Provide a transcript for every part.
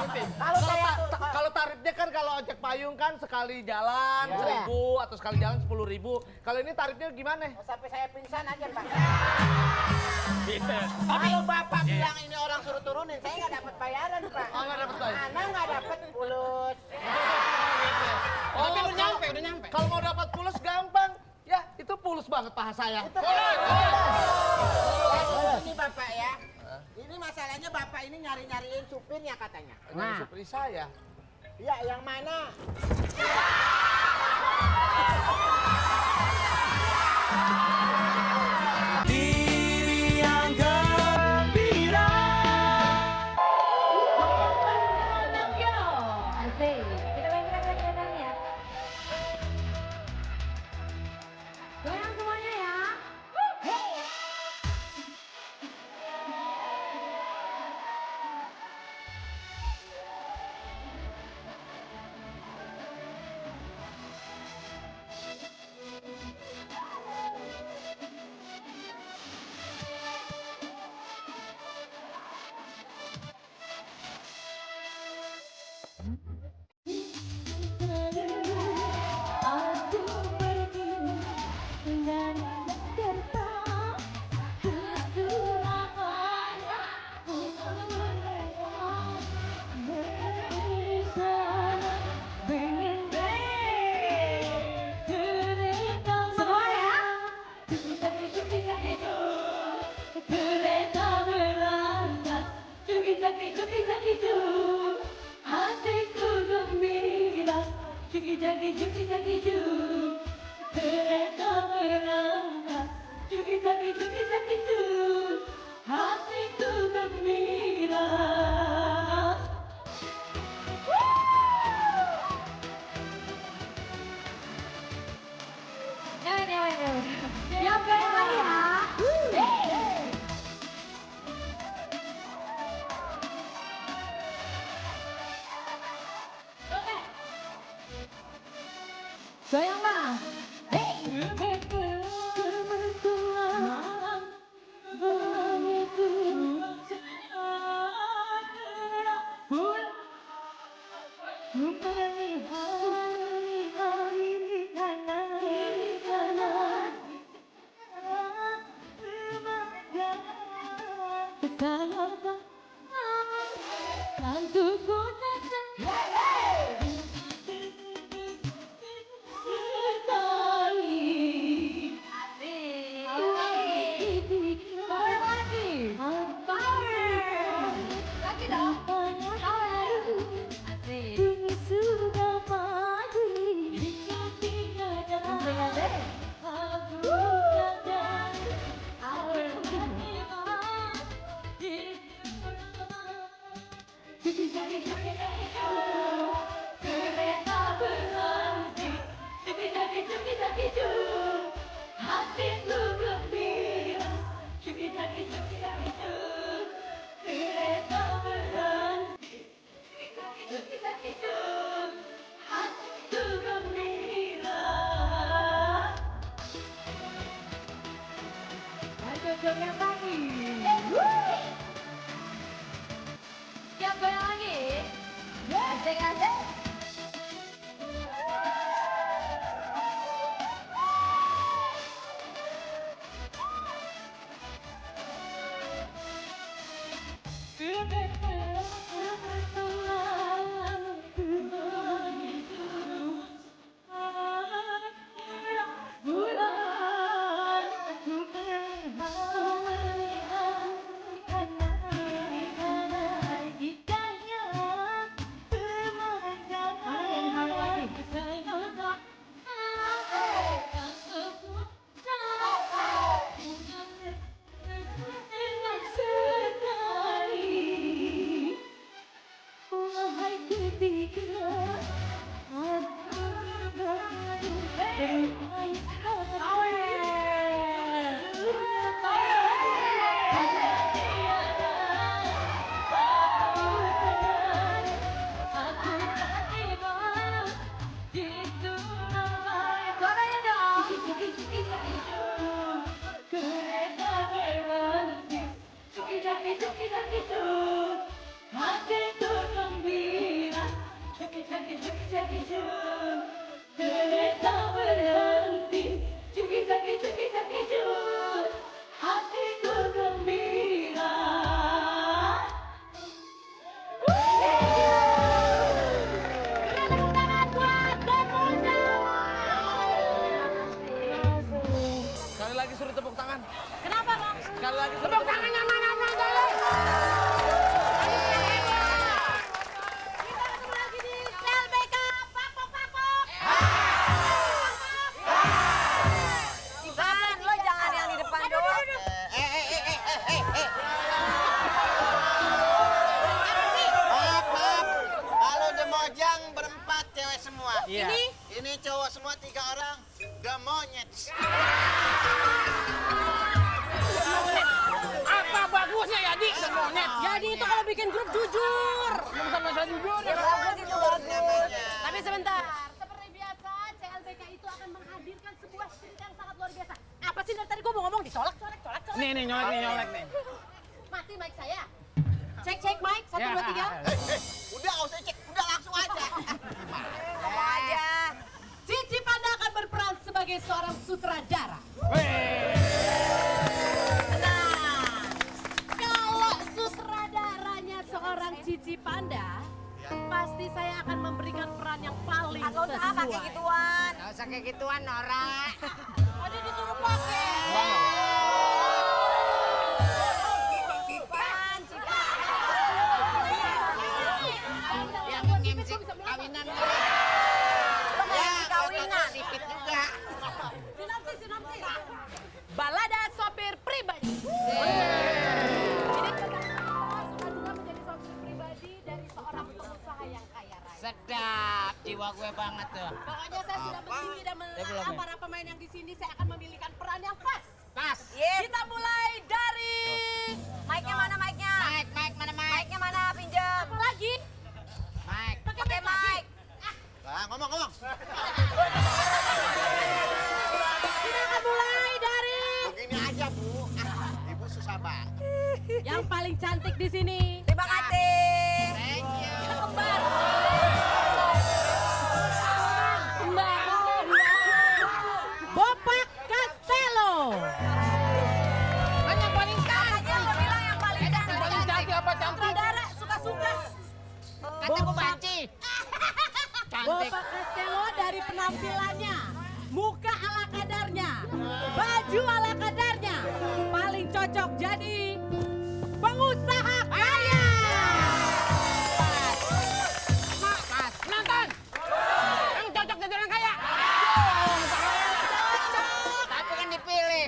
Kalau tarifnya kan kalau ojek payung kan sekali jalan 1.000 atau sekali jalan 10.000. Kalau ini tarifnya gimana? Sampai saya pingsan aja, Pak. Bisa. Kalau Bapak bilang ini orang suruh turunin, saya nggak dapat bayaran, Pak. Oh, nggak dapat bayaran. Anak nggak dapat pulus. Tapi udah nyampe. Kalau mau dapat pulus gampang. Ya, itu pulus banget paha saya. Ini Bapak ya. Ini masalahnya Bapak ini nyari-nyariin supirnya katanya. Nah, supir saya. Iya, yang mana? Diri yang gembira. Asik. Kita main gerak-gerak ya. Goyang semuanya ya. Aku pergi dengan Jakarta ke Surabaya dari sana pengen cerita semuanya kereta berangkat itu hatiku gembira kereta berangkat itu hatiku gembira. Yang goyang lagi ya. Goyang bang. Kereta berhenti, hatiku gembira, kereta berhenti, hatiku gembira. Ayo goyang lagi. Siap goyang lagi? Asik-asik. Hati itu gembira. Ini cowok semua 3 orang. Gemonyet. Apa bagusnya Yadi? Semonet. Jadi itu kalau bikin grup jujur. Bukan masalah jujur ya. Bagus itu bagus. Tapi sebentar. Seperti biasa, CLBK itu akan menghadirkan sebuah cerita yang sangat luar biasa. Apa sih dari tadi gue mau ngomong dicolek. Nih nyolek nih. Mati mic saya. Cek mic 1 Ya. 2 3. Udah nggak usah cek, udah langsung aja. Aja. Cici Panda akan berperan sebagai seorang sutradara. Nah, kalau sutradaranya seorang Cici Panda, pasti saya akan memberikan peran yang paling Nggak usah pakai sesuai. gituan. Nggak usah kayak gituan, Nora. Tadi disuruh pakai. Cipan, cipan. Yang ngemsi kawinan. Ya, kawinan. Sipit juga. Sinopsis. Balada sopir pribadi. Ini suka menjadi sopir pribadi dari seorang pengusaha yang kaya raya. Sedap, jiwa gue banget tuh. Pokoknya saya sudah mencintai dan menelaah para pemain yang di sini. Saya akan memilihkan peran yang pas. Pas. Yes. Kita mulai dari Mic-nya mana mic-nya? Mike, mana Mike? Mic-nya mana pinjam? apa lagi? Mike. Pakai mic. Ngomong. Kita akan mulai dari Begini aja, Bu. Ibu susah banget. yang paling cantik di sini. Terima kasih. Thank you. Kembar. Bopak Castello. Kan yang paling Katanya lo bilang yang paling cantik. paling cantik apa cantik? Sutradara suka-suka. Kata gue banci. Cantik. Bopak Castello dari penampilannya, muka ala kadarnya, baju ala kadarnya, paling cocok jadi pengusaha kaya. Pas. Nonton. Yang cocok jadi orang kaya. Tapi kan dipilih.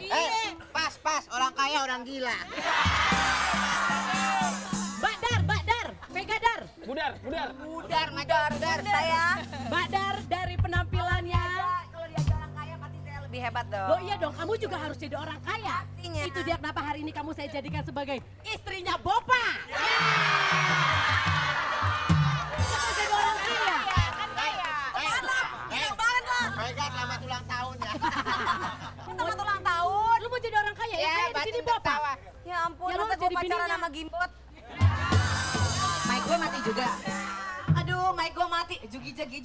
Pas. Orang kaya, orang gila. Badar, Vegadar. Budar. Budar saya. Badar dari penampilannya. Kalau dia orang kaya pasti saya lebih hebat dong. Loh iya dong, kamu juga harus jadi orang kaya. Pastinya. Itu dia kenapa hari ini kamu saya jadikan sebagai istrinya Bopa. Kamu jadi orang kaya. Kan kaya. Senang banget lo. Mereka selamat ulang tahun ya. Selamat ulang tahun. Lu mau jadi orang kaya ya? Kaya di sini Bopa. Ya ampun, Ya, lo masa gue jadi pacaran bininya. sama Gimbot? Mic gue mati juga. Aduh, mic gue mati. Jugi jagi.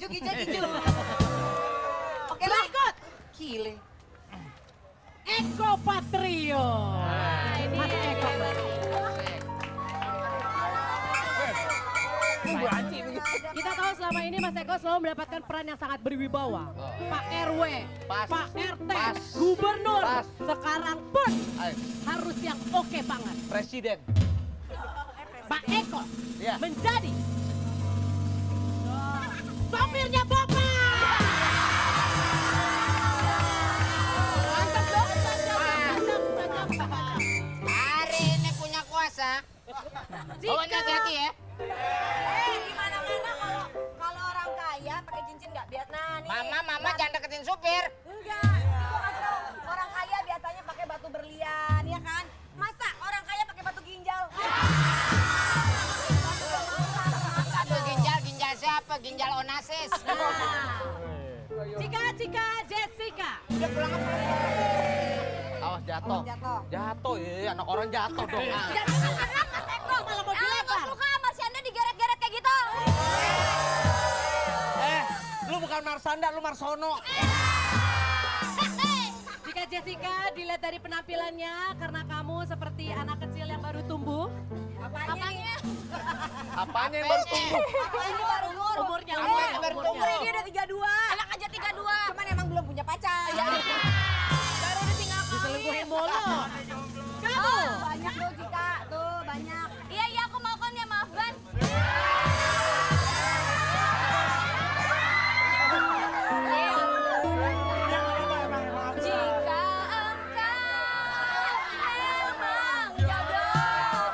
Oke lah. Berikut, Gile. Eko Patrio. Mas Eko. Banci begitu. Kita tahu selama ini Mas Eko selalu mendapatkan peran yang sangat berwibawa. Pak RW, Pas. Pak RT, Pas. Gubernur. Pas. Sekarang pun Ayo, harus yang oke banget. presiden. Pak Eko Iya. menjadi sopirnya Bopa. Mantap dong. Hari ini punya kuasa. Pokoknya hati-hati ya. Gimana-mana kalau orang kaya pakai cincin nggak biar nah nih. Mama jangan deketin supir. Enggak, gua kasih tau, orang kaya biasanya pakai batu berlian, ya kan? Masa orang kaya pakai batu ginjal? Aduh ginjal siapa? Ginjal Onassis. Cika Jessica. Udah pulang apa? Awas jatuh. Jatuh. Jatuh, ya anak orang jatuh dong. Jangan Mas Eko malah mau dilempar. Suka sama si Anda digeret-geret kayak gitu. Lu bukan Marsanda, lu Marsono. Jika Jessica dilihat dari penampilannya karena kamu seperti anak kecil yang baru tumbuh. Apanya? Apanya yang baru tumbuh? Ini baru umur. Umurnya, Umurnya dia udah 32. Anak aja 32. Cuman emang belum punya pacar. Baru ditinggal kawin. Diselingkuhin mulu. Kamu. Oh, banyak tuh Cika, tuh banyak. Iya, aku mau kan ya, maaf Ban. Jika engkau memang jodoh.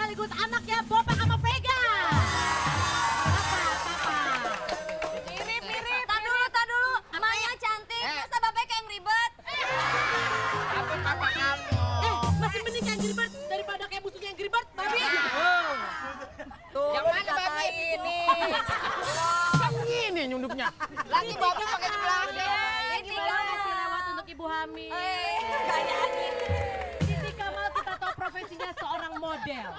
sekaligus anaknya Bopak sama Vega. Papa. Mirip. Tak dulu. Emaknya cantik, masa bapaknya kayak yang ribet? Tapi papa kamu. Masih mending yang Gilbert daripada kayak musuhnya yang Gilbert, Babi. Tuh, Yang mana babi ini? Kan gini nyundupnya. Lagi bapak pakai celana. Ini kasih lewat untuk ibu hamil. Kayaannya. Siti Kamal kita tahu profesinya seorang model.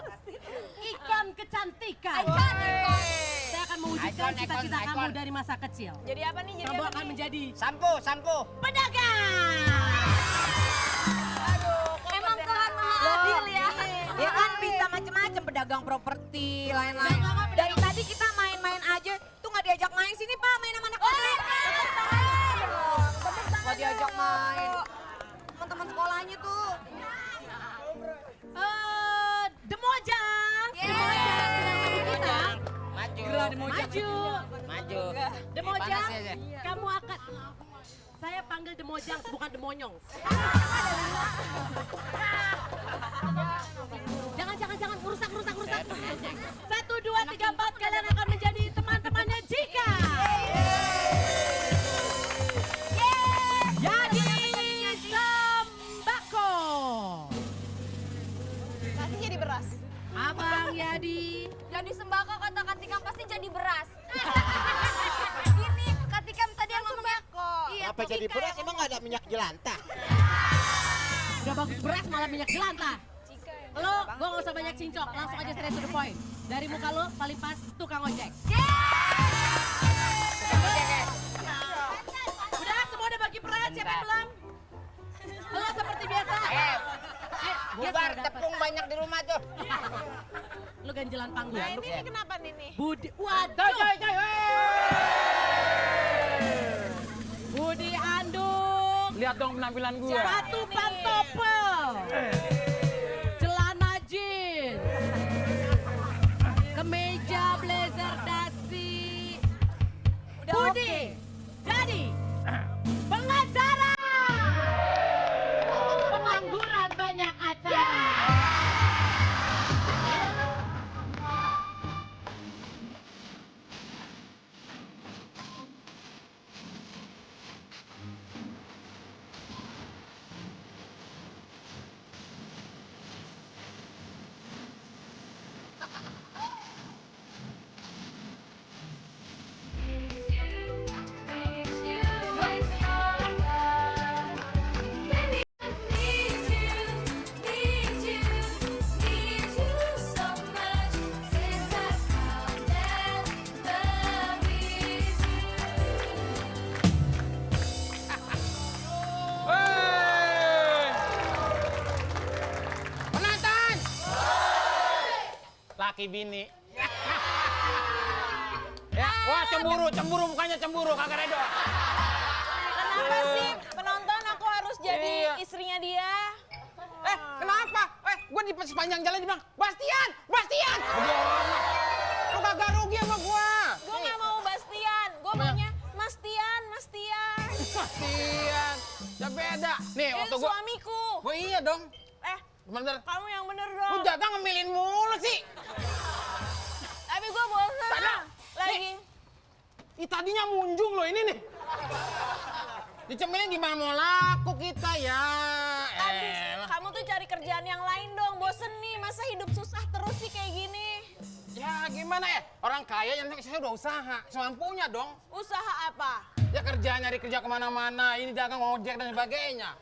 Ikon kecantikan. Saya akan mewujudkan Ikon, cita-cita ikon, kamu ikon. dari masa kecil. Jadi apa nih? Kamu akan menjadi Sampo. pedagang. Emang Tuhan maha adil ya. Ya kan bisa macam-macam pedagang properti, lain-lain. Dari tadi kita main-main aja, tuh nggak diajak main sini Pak, main sama anak kecil. Nggak diajak main. Teman-teman sekolahnya tuh. Demojang. Demojang dengan kita. Maju. Demojang, Panas ya, kamu akan... Saya panggil Demojang, bukan Demonyong. Jangan, rusak. 1, 2, 3, 4, kalian akan menjadi teman-temannya Jika. Jadi sembako. Pasti jadi beras. Abang Yadi. Jadi sembako kata Katikam pasti jadi beras. Ini Katikam tadi yang ngomongnya. Iya, Apa jadi beras emang nggak ada minyak jelantah? Udah bagus beras malah minyak jelantah. Lo, gue gak usah banyak cincok, langsung aja straight to the point. Dari muka lo paling pas tukang ojek. Udah, semua udah bagi peran, siapa yang belum? Lo seperti biasa. Bubar tepung banyak di rumah tuh. Lo ganjelan panggung. Nah ini kenapa nih? Budi, waduh. Budi Anduk. Lihat dong penampilan gue. Sepatu pantopel. Celana jeans. Kemeja blazer dasi. Budi jadi pengacara. Pengangguran banyak acara. Penonton! Laki bini. Ya, wah cemburu mukanya cemburu, kagak redo. Kenapa sih penonton aku harus jadi Iya. istrinya dia? Kenapa? Gue di sepanjang jalan dibilang, Bastian! Lu kagak rugi sama gue. Gue gak mau Bastian, gue maunya Mas Tian. Bastian, ya beda. Nih, waktu Itu gue... suamiku. Gue iya dong. Bener, kamu yang bener Lu dong. jaga ngemilin mulu sih. Tapi gue bosan. Tadang. Lagi. Ih, tadinya munjung loh ini nih. Dicemilin gimana mau laku kita ya? Abis, kamu tuh cari kerjaan yang lain dong. Bosen nih, masa hidup susah terus sih kayak gini. Ya gimana ya? Orang kaya yang saya udah usaha, semampunya dong. Usaha apa? Ya kerja, nyari kerja kemana-mana, ini dagang ojek dan sebagainya.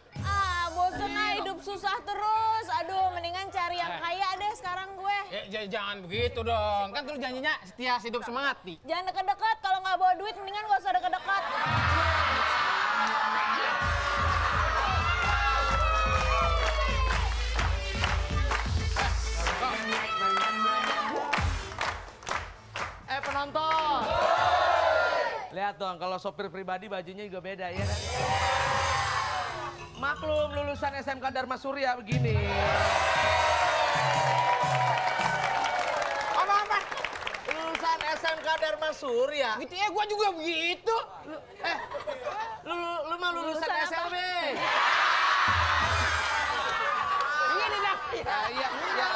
Bosen hidup susah terus. Aduh, mendingan cari yang kaya deh sekarang gue. Ya jangan begitu dong, kan terus janjinya setia hidup semati. Jangan deket-deket, kalau nggak bawa duit mendingan gak usah deket-deket. Penonton. Lihat dong, kalau sopir pribadi bajunya juga beda ya kan? Maklum lulusan SMK Dharma Surya begini. Apa-apa? Lulusan SMK Dharma Surya. Gitu ya, gua juga begitu. Lu mah lulusan SLB. Ini dah. Iya, bukan.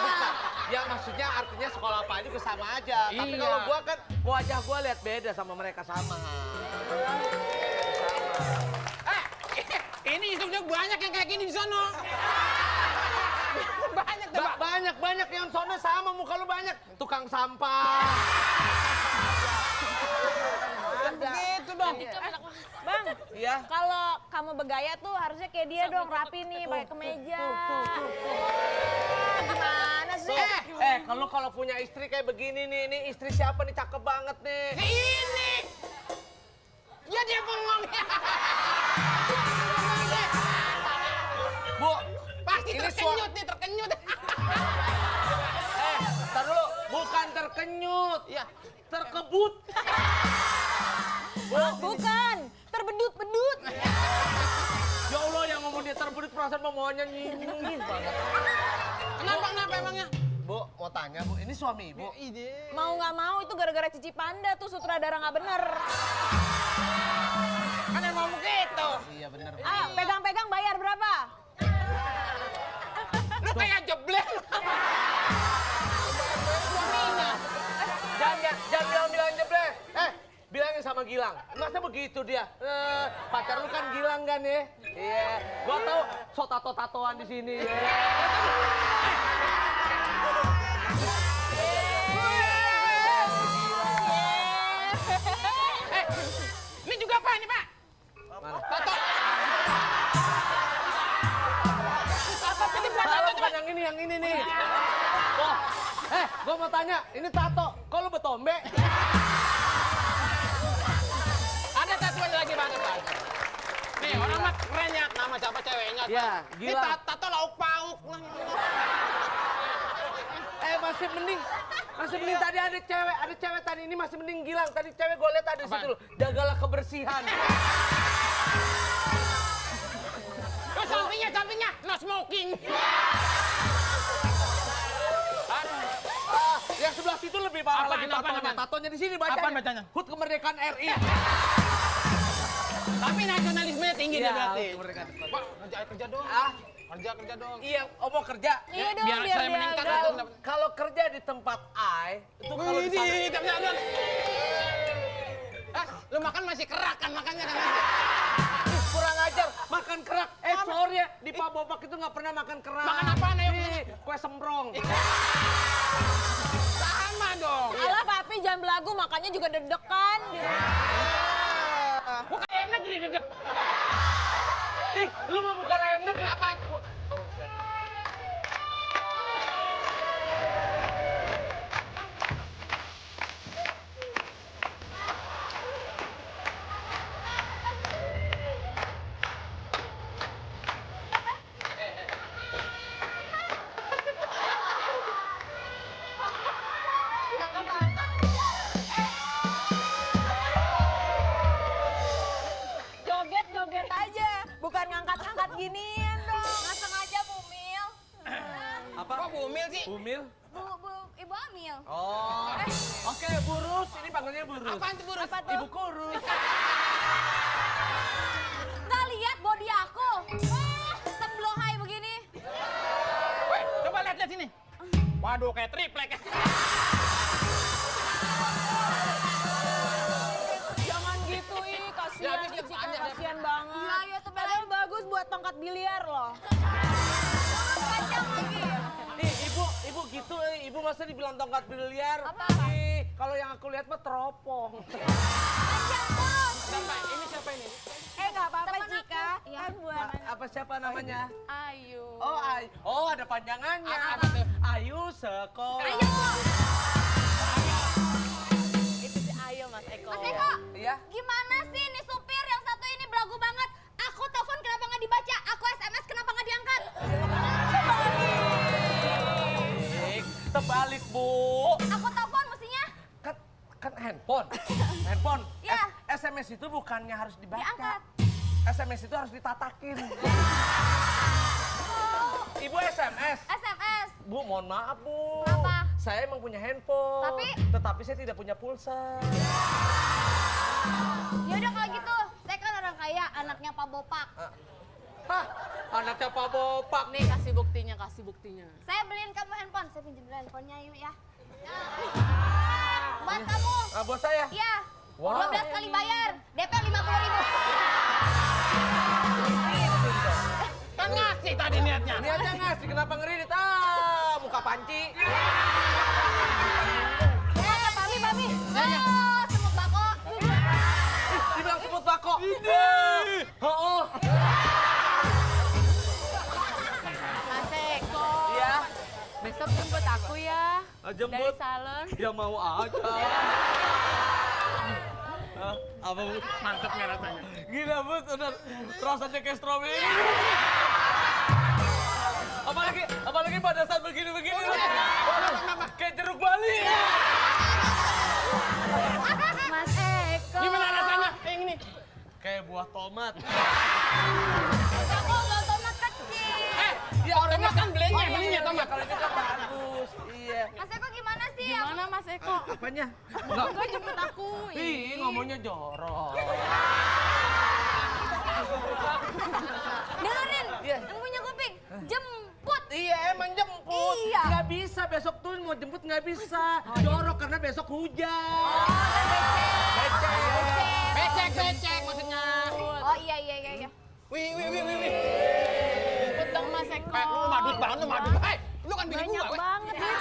Ya maksudnya artinya sekolah apa juga sama aja. Tapi Iya. kalau gua kan wajah gua lihat beda sama mereka sama. Ini isuknya banyak yang kayak gini di sono. Banyak tuh, Pak. Banyak yang sono sama muka lu banyak. Tukang sampah. Begitu dong. Bang, Iya. kalau kamu bergaya tuh harusnya kayak dia dong, rapi nih, pakai kemeja. Gimana sih? Kalau punya istri kayak begini nih, ini istri siapa nih cakep banget nih. Ini. Ya dia ngomongnya. Bu, Pasti ini terkenyut nih, terkenyut. Ntar dulu, bukan terkenyut, ya terkebut. Bukan, terbedut-bedut. Ya Allah yang ngomong dia terbedut perasaan memohonnya nyingin banget. Kenapa emangnya? Bu, mau tanya Bu, ini suami Ibu? Mau nggak mau itu gara-gara Cici Panda tuh sutradara nggak bener. Kan yang ngomong gitu. Iya bener. Ayo, pegang-pegang bayar berapa? Lu kayak jeblek. Jangan bilang jeblek. Bilangin sama Gilang. Masa begitu dia? Pacar lu kan Gilang kan ya? Iya. Gua tahu so tato-tatoan di sini. Ini juga apa ini, Pak? Mana? Tato. Salah bukan yang ini nih. Wah, gua mau tanya, ini tato, kok lu betombe? Ada tatuan lagi banget, Pak. Nih, orang mah keren ya, nama siapa ceweknya. Iya, Ini gila. tato lauk pauk. Masih mending tadi ada cewek tadi ini masih mending Gilang. Tadi cewek gue lihat ada di situ loh. Jagalah kebersihan. Terus sampingnya, no smoking. Yang sebelah situ lebih parah lagi tatonya. apaan? Tatonya di sini bacanya. Apaan bacanya? HUT kemerdekaan RI. Tapi nasionalismenya tinggi dia berarti. kemerdekaan. Pak, kerja doang. Kerja doang. Iya, mau kerja. Iya dong, biar saya meningkat dia itu. Kalau kerja di tempat itu kalau di sana. Lu makan masih kerak kan makannya kan? kurang ajar makan kerak. Sorry ya, di Pak Bopak itu nggak pernah makan kerak. Makan apaan, ayo? Nih, kue sembrong. Sama dong. Alah papi jangan belagu, makanya juga deg-degan. Bukan ayam negeri juga. Lu mau bukan ayam negeri apa? Joget-joget aja, bukan ngangkat-ngangkat ginian dong. Nggak sengaja Bumil. Apa? Kok bumil sih? Bumil? Ibu hamil. Oh. Oke, Burus. Ini panggilnya Burus. Apaan tuh burus? Ibu kurus. Nggak lihat body aku. Seblohai begini. Weh, coba lihat sini. Waduh, kayak triplek. Jangan gitu, kasihan Ya, Cici, aja. kasihan banget. Iya, iya, tuh, Padahal bagus buat tongkat biliar loh. Panjang lagi. Ibu gitu, ibu masa dibilang tongkat biliar? Apa? Kalau yang aku lihat mah teropong. Panjang bos. Sampai, ini siapa ini? Nggak apa-apa Temen Cika, aku. kan buat Apa siapa namanya? Ayu. Oh, Ayu. Oh, ada panjangannya. Apa tuh? Ayu sekolah. Ayo kok. Itu si Ayu Mas Eko. Mas Eko. Iya? Gimana sih ini supir yang satu ini belagu banget? Aku telepon kenapa nggak dibaca? Aku SMS kenapa nggak diangkat? Terbalik, Bu. Aku telepon mestinya Kan handphone. Handphone. Iya. SMS itu bukannya harus dibaca. diangkat. SMS itu harus ditatakin. Ibu SMS. SMS. Bu, mohon maaf, Bu. Kenapa? Saya emang punya handphone. Tetapi saya tidak punya pulsa. Ya udah kalau gitu, saya kan orang kaya, anaknya Pak Bopak. Hah? Anak anaknya Pak Bopak. Nih kasih buktinya, kasih buktinya. Saya beliin kamu handphone, saya pinjam dulu handphonenya yuk ya. Buat kamu. Ah, buat saya. Iya. Wow. 12 kali bayar, DP 50.000. Kan ngasih tadi niatnya. Niatnya ngasih, kenapa ngeridit? Muka panci. Mami. Oh, semut bako. Dibilang sebut bako. Oh. Mas Eko, Iya. besok jemput aku ya. Dari Jemput. salon. Ya mau aja. Abang mantepnya rasanya. Gila, Bud. Udah rasanya kayak stroberi. Apalagi pada saat begini-begini. Kayak jeruk Bali. Mas Eko. Gimana rasanya? Yang ini. Kayak buah tomat. Aku mau tomat kecil. Ya orangnya kan belinya tomat. Kalau ini kan bagus. Iya. Mas Eko gimana sih? Gimana Mas Eko? Apanya? Enggak jemput aku. Ih, ngomongnya jorok. Dengerin, Iya. yang punya kuping, jemput. Iya, emang jemput. Iya. Nggak bisa, besok tuh mau jemput nggak bisa. Jorok karena besok hujan. Becek maksudnya. Oh iya. Wih. Jemput dong Mas Eko. Madut banget lu, madut. Hei, lu kan bini Banyak gua. banget nih.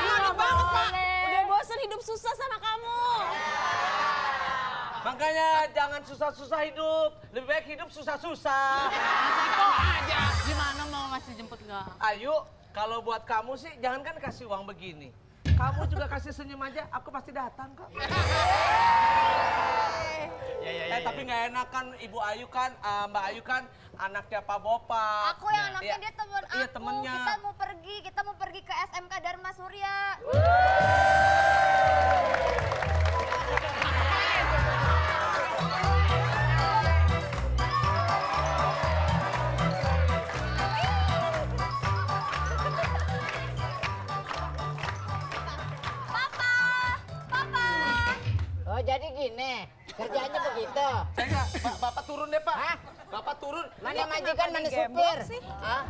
Madut banget, Pak. Udah bosen hidup susah sama kamu. Makanya jangan susah-susah hidup. Lebih baik hidup susah-susah. Mas Eko aja. Gimana mau ngasih jemput nggak? Ayo, kalau buat kamu sih jangankan kasih uang begini. Kamu juga kasih senyum aja, aku pasti datang kok. Tapi nggak enak kan Ibu Ayu kan, Mbak Ayu kan anaknya Pak Bopak. Aku yang anaknya Iya. dia teman aku. Iya, temennya. Kita mau pergi ke SMK Dharma Surya. Papa. Oh jadi gini, kerjanya begitu. Saya nggak, Bapak turun deh Pak. Hah? Bapak turun. Mana majikan, mana supir? Hah?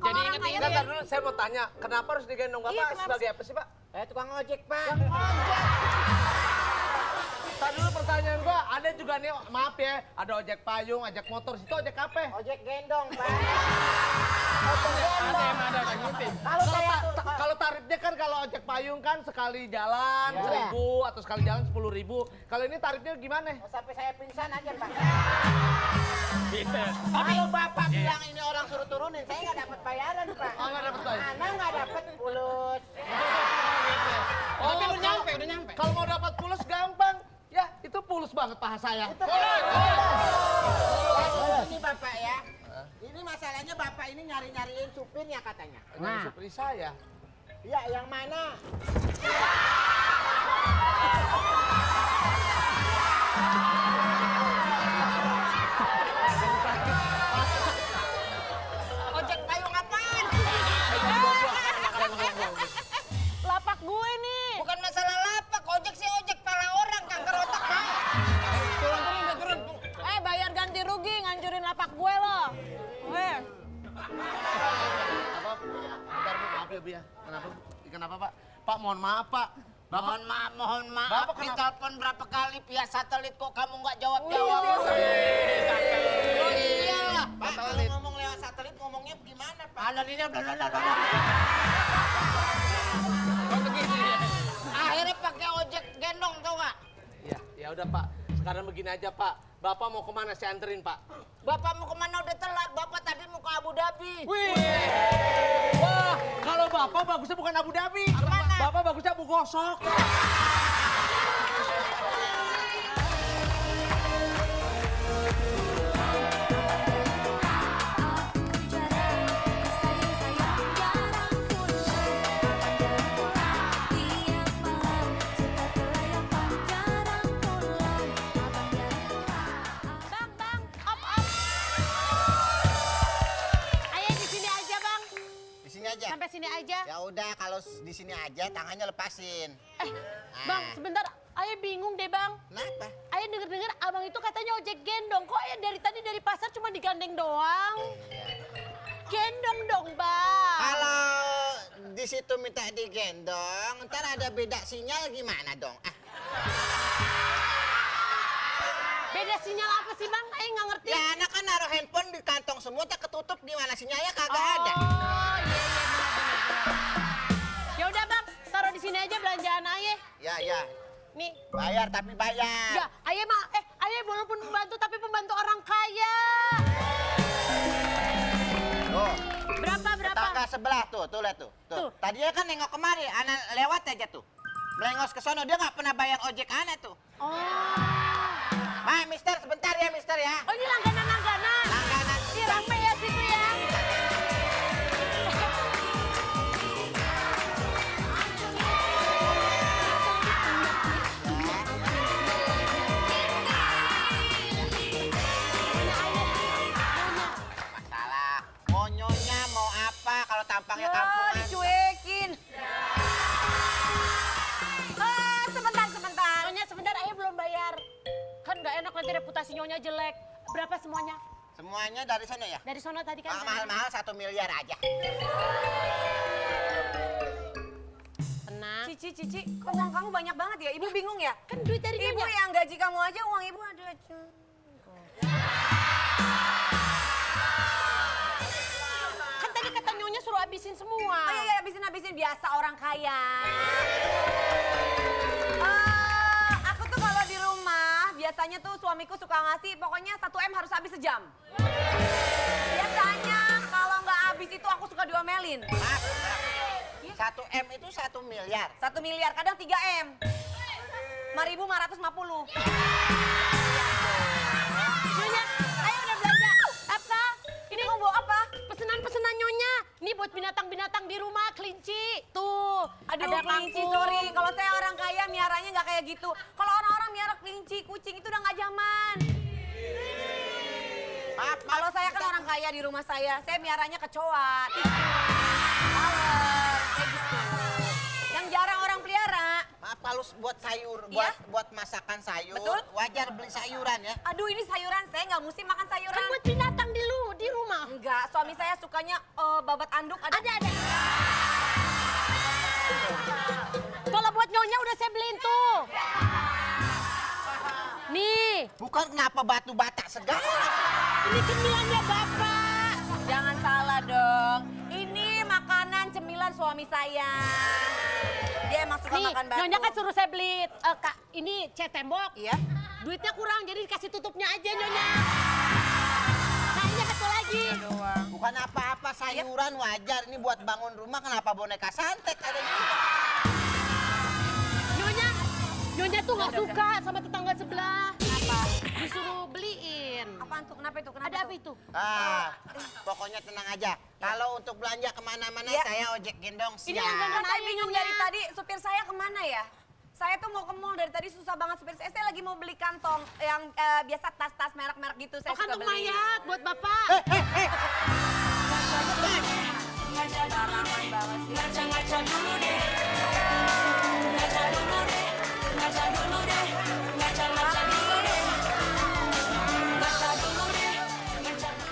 Jadi Orang kaya Ntar dulu saya mau tanya, kenapa harus digendong Bapak sebagai apa sih Pak? Tukang ojek, Pak. Tadi dulu pertanyaan gua, ada juga nih, maaf ya, ada ojek payung, ojek motor, situ ojek apa? Ojek gendong, Pak. Ada ngikutin. Kalau saya tuh, Kalau tarifnya kan kalau ojek payung kan sekali jalan Iya. 1.000 atau sekali jalan 10.000. Kalau ini tarifnya gimana? sampai saya pingsan aja, Pak. Bisa. Kalau Bapak bilang ini orang suruh turunin, saya nggak dapat bayaran, Pak. Oh, nggak dapat bayar. Anak nggak dapat pulus. Tapi udah nyampe. Kalau mau dapat pulus gampang. Ya, itu pulus banget paha saya. Ini Bapak ya. Ini masalahnya Bapak ini nyari-nyariin supirnya katanya. Nah, supir saya. Iya, yang mana? Ojek payung apaan? Lapak gue nih. Bukan masalah lapak, ojek sih ojek pala orang, kanker otak, Pak. Turun. Bayar ganti rugi ngancurin lapak gue loh. Apa? Bentar Bu, maaf ya Bu ya. Kenapa Pak? Pak, mohon maaf Pak. Mohon maaf. Bapak kenapa? Ditelepon berapa kali via satelit kok kamu nggak jawab-jawab? Oh iyalah, Pak. Kalau ngomong lewat satelit ngomongnya gimana, Pak? Akhirnya pakai ojek gendong tau nggak? Ya udah Pak. Sekarang begini aja Pak. Bapak mau kemana saya anterin Pak? Bapak mau kemana udah telat? Bapak tadi mau ke Abu Dhabi. Wah, kalau Bapak bagusnya bukan Abu Dhabi. Kemana? Bapak bagusnya Abu Gosok. Bang, op. Ayo di sini aja, Bang. Di sini aja. Sampai sini aja. Ya udah kalau di sini aja tangannya lepasin. Bang, sebentar. Ayah bingung deh bang. Kenapa? Ayah denger-denger abang itu katanya ojek gendong. Kok ayah dari tadi dari pasar cuma digandeng doang? Gendong dong bang. Kalau di situ minta digendong, ntar ada beda sinyal gimana dong? Beda sinyal apa sih bang? Ayah nggak ngerti. Ya anak kan naruh handphone di kantong semua, tak ketutup gimana sinyalnya kagak ada. Oh iya benar. Ya udah bang, taruh di sini aja belanjaan ayah. Ya. Nih. Bayar tapi bayar. Ya, ayah mah, ayah walaupun membantu tapi pembantu orang kaya. Tuh, Berapa? tetangga sebelah tuh lihat tuh. Tuh. Tadinya kan nengok kemari, anak lewat aja tuh. Melengos ke sono, dia nggak pernah bayar ojek anak tuh. Oh. Mister, sebentar ya, mister ya. Oh ini langganan. Langganan. Iya, rame ya situ ya. Masalah. Mau nyonya, mau apa, kalau tampangnya kampungan. Dicuekin. Sebentar. Nyonya sebentar, ayah belum bayar. Kan nggak enak nanti reputasi nyonya jelek. Berapa semuanya? Semuanya dari sana ya? Dari sono tadi kan? Mahal-mahal 1 miliar aja. Tenang. Cici, kok uang kamu banyak banget ya? Ibu bingung ya? Kan duit dari Ibu nyonya. yang gaji kamu aja, uang ibu ada. Kan tadi kata nyonya suruh habisin semua. Oh iya, habisin biasa orang kaya. Aku tuh kalau di rumah biasanya tuh suamiku suka ngasih pokoknya 1 M harus habis sejam. Biasanya kalau nggak habis itu aku suka diomelin. Maaf, 1 M itu 1 miliar. 1 miliar, kadang 3 M. 5.550. Nyonya, ayo udah belanja. Apa? Ini mau bawa apa? Pesenan nyonya. Ini buat binatang-binatang di rumah, kelinci. Tuh, Aduh, ada kelinci, kangkung. sorry. Kalau saya orang kaya, miaranya nggak kayak gitu. Kalau orang-orang miara kelinci, kucing itu udah nggak zaman. Maaf. Kalau saya kan orang kaya di rumah saya miaranya kecoa, laler, kayak gitu. Yang jarang orang pelihara. Maaf, kalau buat sayur, Iya? buat masakan sayur, Betul. wajar beli sayuran ya. Aduh, ini sayuran, saya nggak mesti makan sayuran. Kan buat binatang di rumah. Enggak, suami saya sukanya babat anduk. Ada. Kalau buat nyonya udah saya beliin tuh. Nih, Bukan kenapa batu bata segala. ini cemilannya Bapak. Jangan salah dong. Ini makanan cemilan suami saya. Dia emang suka Nih, makan batu. nyonya kan suruh saya beli Kak, ini cat tembok. Iya. Duitnya kurang, jadi dikasih tutupnya aja nyonya. Nah, ini satu lagi. Bukan apa-apa sayuran wajar. Ini buat bangun rumah, kenapa boneka santet ada juga. Nyonya tuh nggak suka sama tetangga sebelah. Kenapa? Disuruh beliin. Apaan tuh? Kenapa itu? Ada apa itu? Pokoknya tenang aja. Kalau untuk belanja kemana-mana, Iya. saya ojek gendong siap. Ini yang gendong Saya Ayo, bingung Nyonya. dari tadi, supir saya kemana ya? Saya tuh mau ke mall dari tadi susah banget supir saya. Saya lagi mau beli kantong yang biasa tas-tas merek-merek gitu. Saya Oh, suka kantong beli. mayat buat Bapak. Barangan banget sih.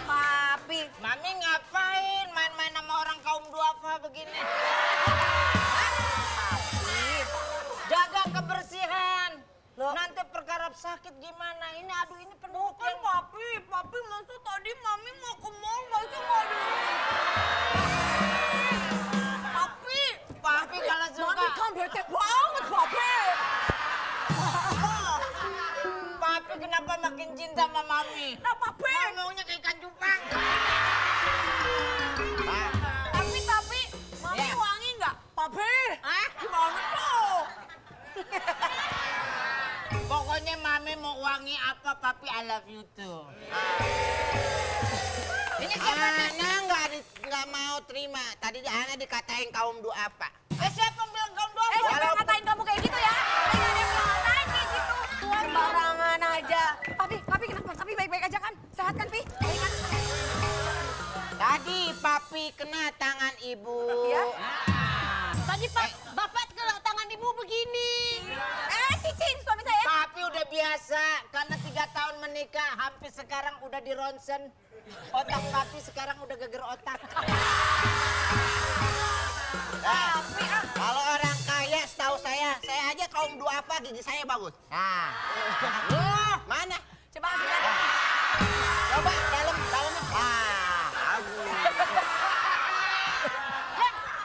Papi, Mami ngapain main-main sama orang kaum duafa begini? Jaga kebersihan. Loh. Nanti perkara sakit gimana? Ini aduh ini penuh. bukan papi maksud tadi mami mau ke mall, masa nggak ada. Papi kalau suka. Mami kan bete banget, papi. Papi kenapa makin cinta sama Mami? Nah, papi. Maunya kayak ikan cupang. Tapi, mami Ya. wangi nggak? Papi. Gimana tuh? Pokoknya Mami mau wangi apa, Papi I love you too. Ini Ana nggak mau terima. Tadi Ana dikatain kaum duafa. Siapa yang bilang kaum duafa? Siapa yang ngatain kamu kayak gitu ya? Saya nggak ada yang ngatain kayak gitu. Sembarangan aja. Papi kenapa? Papi baik-baik aja kan? Sehat kan, Pi? Baik kan? Tadi Papi kena tangan ibu. Iya? Tadi Bapak kena tangan ibu begini. Cincin biasa karena 3 tahun menikah, hampir sekarang udah di ronsen. Otak papi sekarang udah geger otak. Tapi kalau orang kaya setahu saya aja kaum duafa gigi saya bagus. Nah, mana? Coba kasih lihat. Coba dalamnya. Bagus.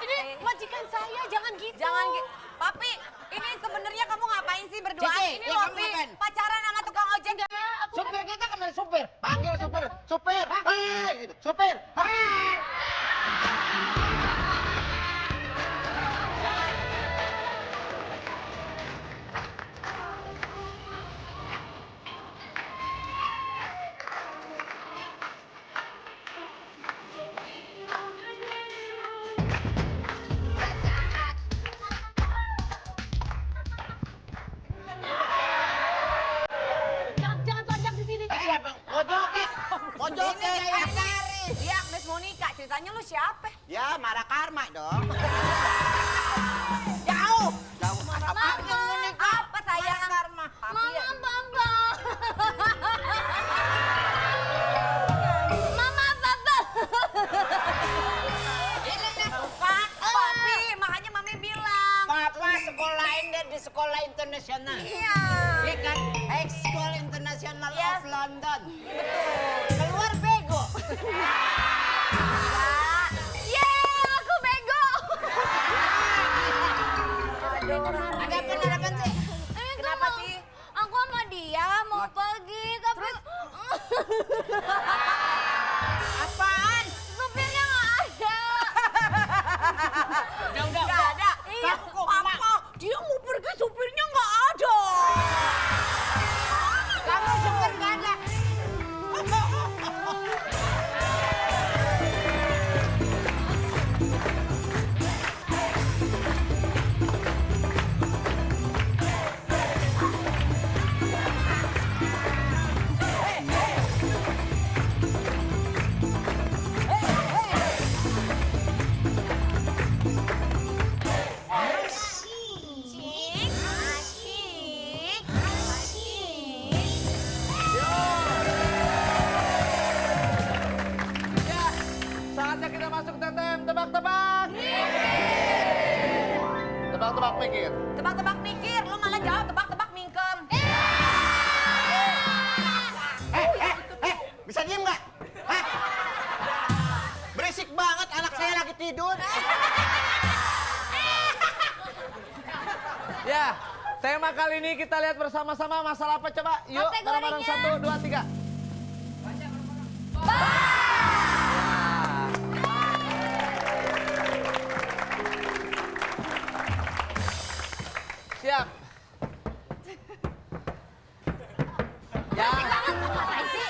Ini majikan saya, jangan gitu. Jangan gitu. Papi, ini sebenarnya kamu ngapain sih berduaan? Cici, Ini ya loh, kamu Pi, ngapain? pacaran sama tukang ojek. Supir kita kemana supir? Panggil supir. Hei, supir. Hei. Jangan tonjok di sini. Siapa? Mojokin saya. Dia Agnes Monica, ceritanya lu siapa? Ya, marah karma dong. Jauh. Apa sayang? Karma. Papi ya? Bamba. Mama, Baba. Bukan, Papi, makanya Mami bilang. Papa sekolahin deh di sekolah internasional. Iya. Iya kan? High School International Yes. of London. Keluar bego. Yeay, aku bego. Ada apa sih? Kenapa sih? Aku sama dia mau pergi, tapi Apaan? supirnya nggak ada. Nggak ada. Iya. Apa? Dia mau pergi supirnya nggak ada. Kamu supir nggak ada. Ya, saatnya kita masuk TTM tebak-tebak. Tebak-tebak mikir. Tebak-tebak mikir, lu malah jawab tebak-tebak mingkem. Bisa diem nggak? Hah? Berisik banget, anak saya lagi tidur. Ya, tema kali ini kita lihat bersama-sama masalah apa coba? Yuk, bareng-bareng 1, 2, 3. Siap.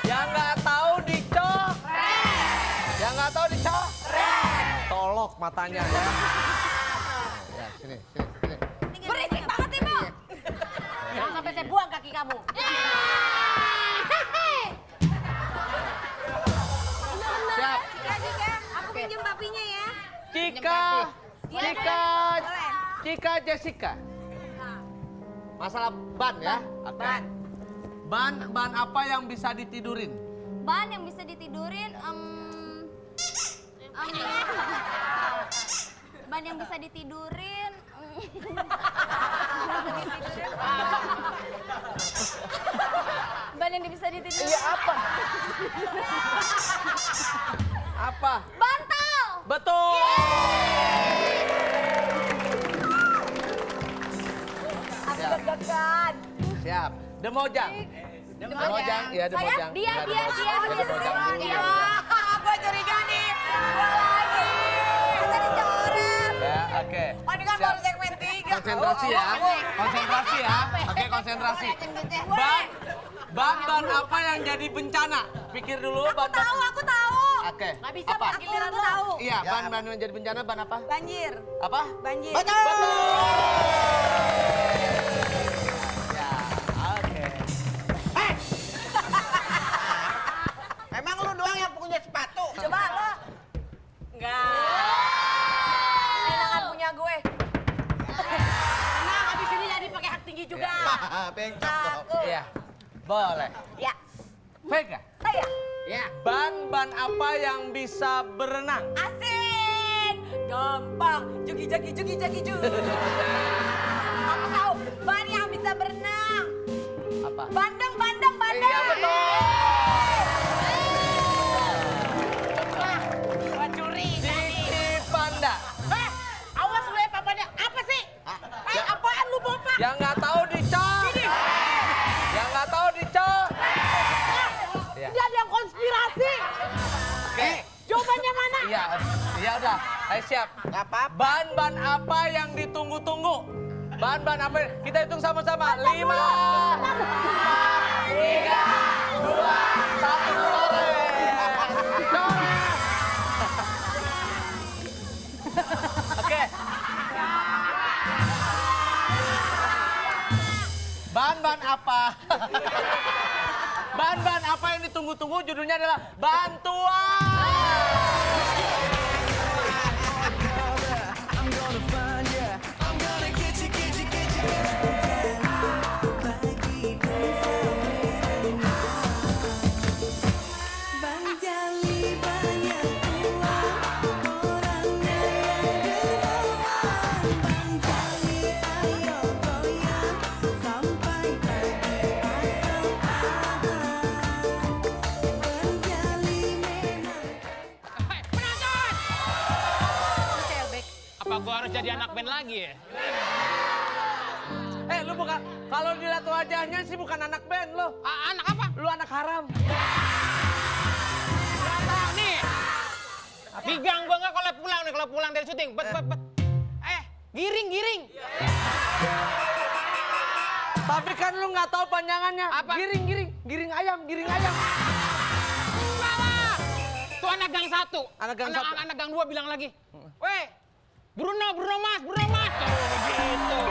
Yang nggak tahu dicoret. Yang nggak tahu dicoret. Tolok matanya ya. Ya, sini. Berisik banget, Ibu. Jangan sampai saya buang kaki kamu. Siap. Aku pinjem papinya ya. Cika Jessica. Masalah ban ya. Oke. Ban apa yang bisa ditidurin? Ban yang bisa ditidurin, ban yang bisa ditidurin, ban yang bisa ditidurin. Iya apa? Apa? Bantal. Betul. Deg-degan. Siap. Demojang. Demojang. Iya Demojang. Dia. Gue curiga nih. Gue lagi. Kita dicoret. Ya, oke. Oh, ini kan Siap. baru segmen 3. Konsentrasi ya. Konsentrasi ya. Oke, konsentrasi. Ban apa yang jadi bencana? Pikir dulu ban. Aku tahu. Oke. Nggak bisa Apa? Pak, giliran Aku lo. tahu. Iya, ban yang jadi bencana ban apa? Banjir. Apa? Banjir. Betul. Ya, oke. Emang lu doang yang punya sepatu? Coba lo. Enggak. Enakan punya gue. Tenang, habis ini jadi pakai hak tinggi juga. Bengkok. aku. Iya. Boleh. Ya, Vega. saya. Ya. Ban apa yang bisa berenang? Asik. Gampang. Jugi. Aku tahu ban yang bisa berenang. Apa? Bandeng. Iya betul. Curi. Cici Panda. Awas lu ya papanya. Apa sih? Apaan lu Papa? Yang nggak tahu dicok. Yang nggak tahu dicok. Iya. Dia ada yang konspirasi. Oke. Jawabannya mana? Iya. Iya udah. Ayo siap. Gak apa-apa. Ban apa yang ditunggu-tunggu? Ban apa? Kita hitung sama-sama. 5, 4, 3, 2, 1, sore. Oke. Ban apa? Ban apa yang ditunggu-tunggu? Judulnya adalah bantuan. I'm gonna find ya. I'm gonna get you. Bang Jali banyak uang, orangnya yang dermawan. Bang Jali ayo goyang, sampai pagi asal paham. Bang Jali memang. Penonton! Apa gua harus jadi anak band lagi ya? Lu bukan, kalau dilihat wajahnya sih bukan anak band lo. Anak apa? Lu anak haram. Nih. Digang gua nggak kalau pulang dari syuting. Bet. Giring. Tapi kan lu nggak tahu panjangannya. Apa? Giring ayam. Salah. Tuh anak gang 1. Anak gang satu. Anak gang 2 bilang lagi. Weh, Bruno mas. Tuh begitu.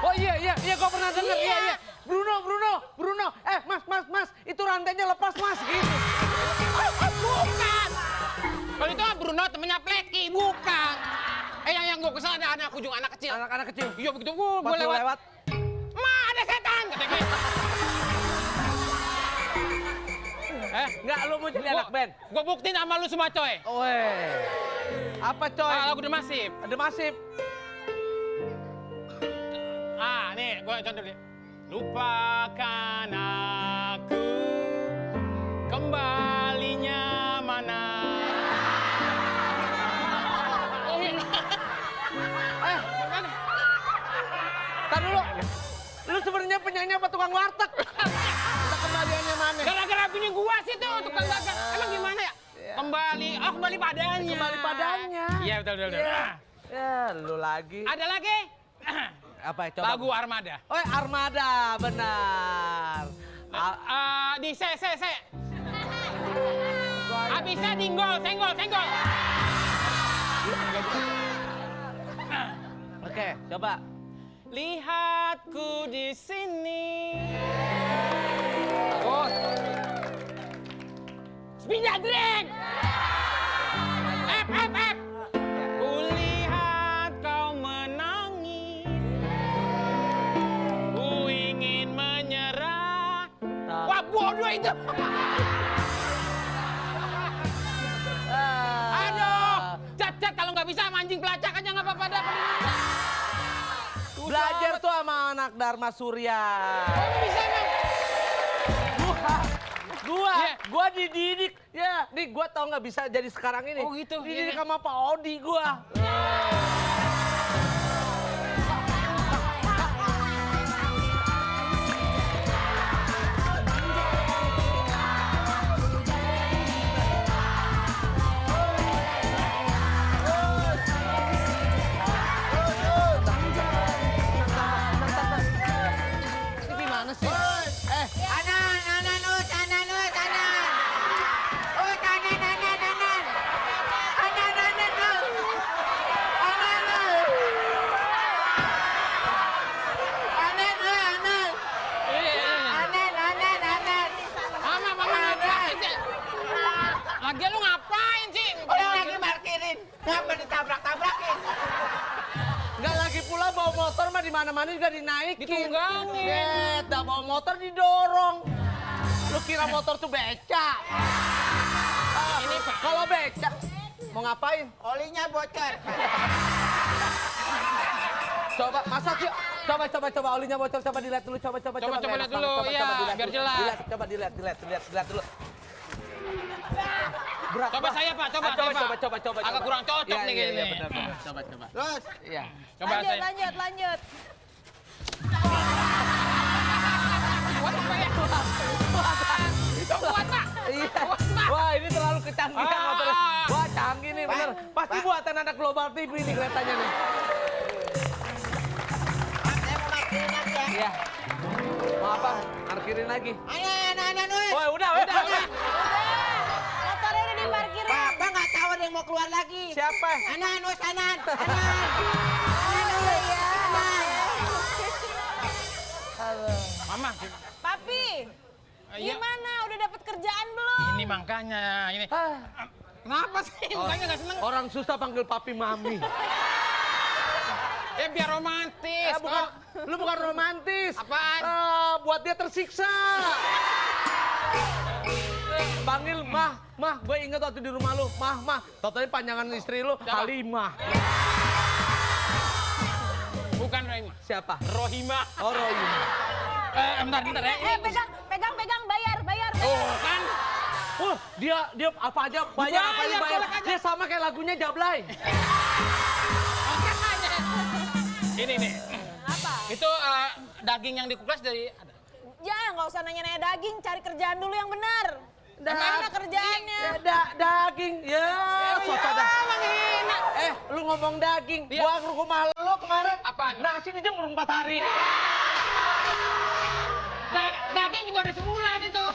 Oh iya, gua pernah denger. Iya. Bruno. Mas, itu rantainya lepas, Mas, gitu. Bukan. Kalau itu Bruno temennya Pleki, bukan. Yang gue kesel ada anak ujung anak kecil. Anak-anak kecil. Iya begitu gue Pas lu lewat. Ma, ada setan kata gitu. Nggak, lu mau jadi anak band. Gue buktiin sama lu semua coy. Weh. Apa coy? Lagu The Massive. The Massive. Nih, gue contoh nih. Lupakan aku, kembalinya mana. Oh iya. Tar dulu. Lu sebenarnya penyanyi apa tukang warteg? Kita kembaliannya mana? Gara-gara punya gua sih tuh tukang dagang. Emang gimana ya? Kembali padanya. Kembali padanya. Iya betul. Ya, lu lagi. Ada lagi? Apa coba? Lagu Armada. Oh, Armada, benar. Di se. Habisnya senggol. Oke, coba. Lihatku di sini. Bagus. Sepindah drink. F. Kulihat kau menangis. Ku ingin menyerah. Wah, bodoh itu. Aduh, cat kalau nggak bisa mancing pelacak aja nggak apa-apa dah. Belajar tuh sama anak Dharma Surya. Oh, bisa emang. Gua dididik. Ya, nih gua tau nggak bisa jadi sekarang ini. Oh gitu. Dididik sama Pak Odi gua. Ini gimana sih? Lagian lu ngapain sih? Orang lagi parkirin. Ngapa ditabrak-tabrakin? Nggak lagi pula bawa motor mah di mana kemana-mana juga dinaikin. Ditunggangin. Dah bawa motor didorong. Lu kira motor tuh beca? Ini Pak. Kalau beca, mau ngapain? Olinya bocor. Coba masak yuk. Coba olinya bocor. Coba dilihat dulu. Coba Coba nggak lihat enak dulu, banget. iya, dilihat biar dulu. jelas. Coba dilihat dulu. Berat. Coba saya Pak, coba. Coba. Agak kurang cocok nih kayaknya. Iya, benar. Coba. Terus, Iya. Coba Lanjut, saya. lanjut. Kuat Pak ya? Itu kuat Pak. Iya. Wah, ini terlalu kecanggihan motornya. Wah, canggih nih bener. Pasti buatan anak Global TV nih keretanya nih. saya mau matiin lagi ya. Iya. Mau apa? Parkirin lagi. Ayo, anak-anak Nus. Wah, udah. Motornya udah diparkirin. Papa nggak tahu ada yang mau keluar lagi. Siapa? Anak Nus, Anan. Anan. Mama. Papi, Iya. gimana? Udah dapet kerjaan belum? Ini makanya. Ini. Kenapa sih? Mukanya nggak seneng? Orang susah panggil papi mami. Biar romantis. Bukan, lu bukan romantis. Apaan? Buat dia tersiksa. Panggil mah, gue inget waktu di rumah lu, mah. Tau-tau panjangan istri lu, Siapa? Halimah. Bukan Rohima. Siapa? Rohima. Oh, Rohima. Bentar ya. Pegang, bayar. Oh, kan? Dia apa aja bayar, apa aja bayar. colek aja. Dia sama kayak lagunya Jablay. Ini nih. Apa? Itu daging yang dikupas dari ada. Ya, nggak usah nanya-nanya daging, cari kerjaan dulu yang benar. Mana kerjaannya? Daging, ya, sosok dah. menghina. Lu ngomong daging, gua ke rumah lu kemarin. Apa? Nasi dijemur 4 hari. Daging juga ada sebulan itu.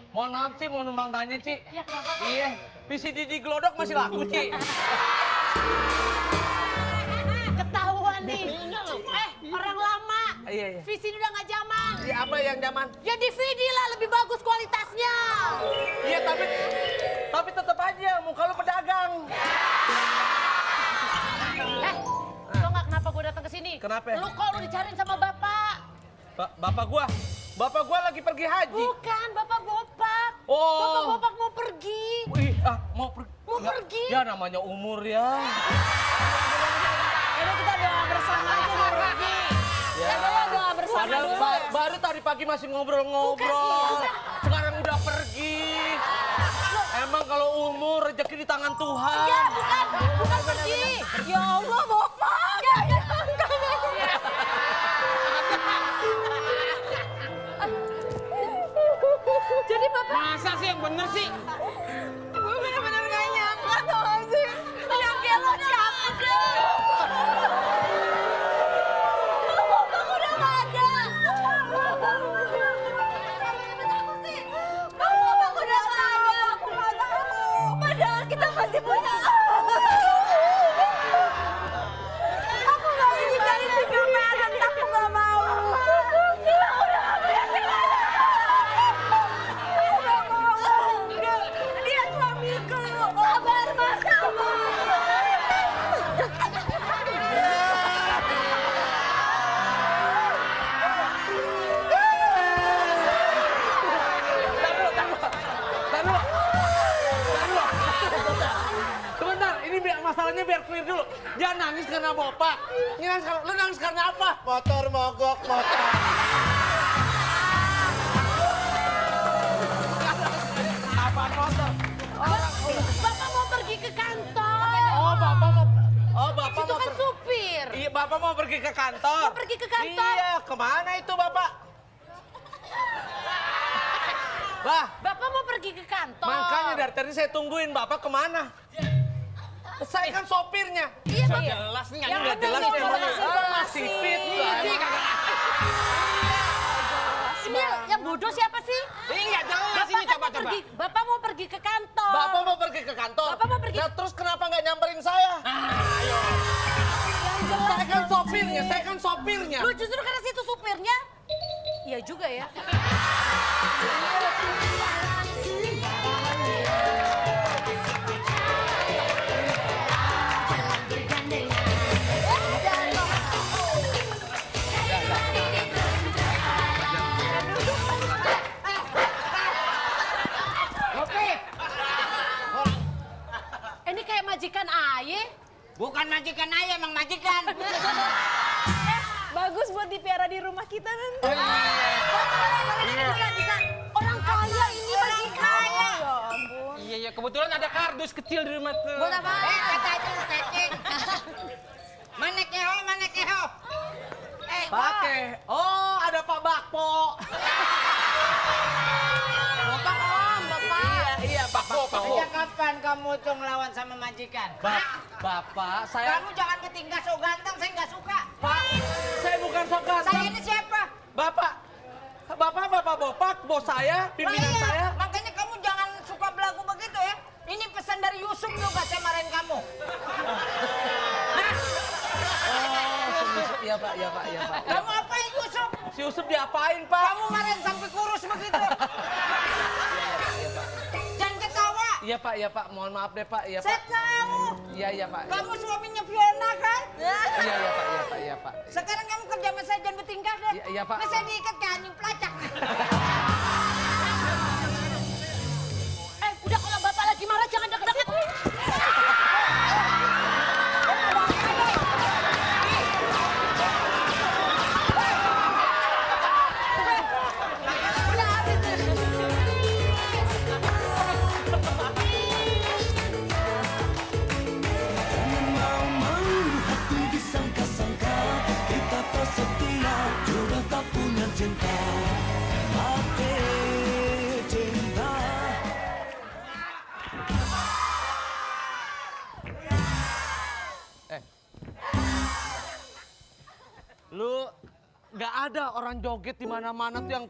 Mohon maaf Ci, mau numpang tanya Ci. Iya, VCD di Glodok masih laku Ci. Ketahuan nih. Orang lama. Iya. VCD udah nggak zaman. Iya, apa yang zaman? Ya DVD lah, lebih bagus kualitasnya. Iya, tapi tetap aja muka lu pedagang. Tau nggak kenapa gue datang ke sini? Kenapa? Lu kok lu dicariin sama bapak? Bapak gua lagi pergi haji. Bukan, bapak bopak. Oh. Bapak bopak mau pergi. Wih, mau pergi. Mau pergi. Ya namanya umur ya. Ini kita doa bersama aja dulu, Rugi. Ya. Doa bersama Padahal dulu. baru tadi pagi masih ngobrol-ngobrol. Sekarang udah pergi. Emang kalau umur rezeki di tangan Tuhan. Ya, bukan pergi. Ya Allah, bopak. Ya, Jadi bapak Masa sih yang bener sih? Gue bener-bener gak nyangka tau gak sih? Yang kayak lo siapa deh? Bapak udah gak ada. Bapak udah gak ada. Aku gak tahu. Padahal kita masih punya. Aku gak ingin dari tinggal kanan. Aku gak mau. Dia udah gak punya tinggal. Aku gak mau. Dia suamiku. Sabar mas, sabar. Taruh. Sebentar, ini masalahnya biar clear dulu. Jangan nangis karena bapak. Lu nangis karena apa? Motor mogok, motor. Apaan motor? Bapak mau pergi ke kantor. Bapak Itu mau kan supir. Iya, bapak mau pergi ke kantor. Mau pergi ke kantor. Iya, kemana itu bapak? Lah, Bapak mau pergi ke kantor. makanya dari tadi saya tungguin bapak kemana? Saya kan sopirnya. Iya, Pak. Jelas nih, Yang nggak penting jelas. informasi. Sipit. Ini yang bodoh siapa sih? Ini nggak jelas ini, Bapak kan mau coba-coba. pergi. Bapak mau pergi ke kantor. Bapak mau pergi ke kantor. Bapak mau pergi. Nah, terus kenapa nggak nyamperin saya? Ayo. Saya kan sopirnya, saya kan sopirnya. Lu justru karena situ supirnya. Iya juga ya. Ini kayak majikan Aye. Bukan majikan ayah, emang majikan. Bagus buat dipiara di rumah kita nanti. Bisa. Orang kaya ini masih kaya. Ya ampun. Iya, kebetulan ada kardus kecil di rumah tuh. Buat apa? Kata aja lu kecing. Mana keho, mana keho? Pakai. Oh, ada Pak Bakpo. Bapak Om, Bapak. Iya, Pak Bakpo. Sejak kapan kamu tuh ngelawan sama majikan? Bapak, saya... Kamu jangan ketinggal so ganteng, saya nggak suka. Pak, saya bukan sok Saya ganteng. ini siapa? Bapak, Bapak Bopak, bos saya, pimpinan Iya, saya. makanya kamu jangan suka belagu begitu ya. Ini pesan dari Yusuf juga saya marahin kamu. Iya Pak, iya Pak, iya Pak. Kamu apain Yusuf? Si Yusuf diapain Pak? Kamu marahin sampai kurus begitu. Jangan ketawa. Iya Pak, iya Pak. Mohon maaf deh Pak, iya Saya Pak. tahu. Iya, iya Pak. Kamu suaminya Fiona kan? Iya, iya Pak, iya Pak, iya Pak. Sekarang kamu kerja sama saya jangan bertingkah deh. Iya, iya, Pak. Masa diikat ke anjing pelacak. Udah kalau Bapak lagi marah jangan deket-deket. Mau hati disangka-sangka kita tak setia juga tak punya cinta. Hati cinta. Lu nggak ada orang joget di mana-mana tuh yang